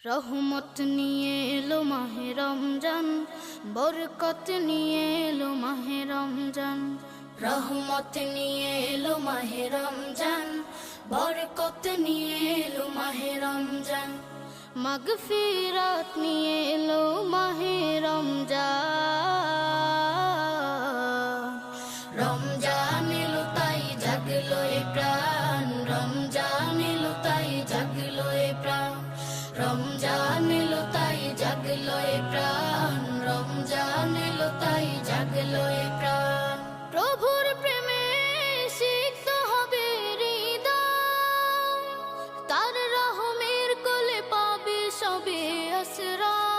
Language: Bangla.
রহমত নিয়ে এলো মাহে রমজান, বরকত নিয়ে এলো মাহে রমজান। রহমত নিয়ে এলো মাহে রমজান, বরকত নিয়ে এলো মাহে রমজান। মাগফিরাত নিয়ে এলো মাহে রমজান। রমজান এলো তাই জাগলো এ প্রাণ, রমজান এলো তাই জাগলো এ প্রাণ। রমজান এলো তাই জাগলো এ প্রাণ, রমজান এলো তাই জাগলো এ প্রাণ। প্রভুর প্রেমে সিক্ত হবে হৃদয়, তার রহমের কোলে পাবে সবে আশ্রয়।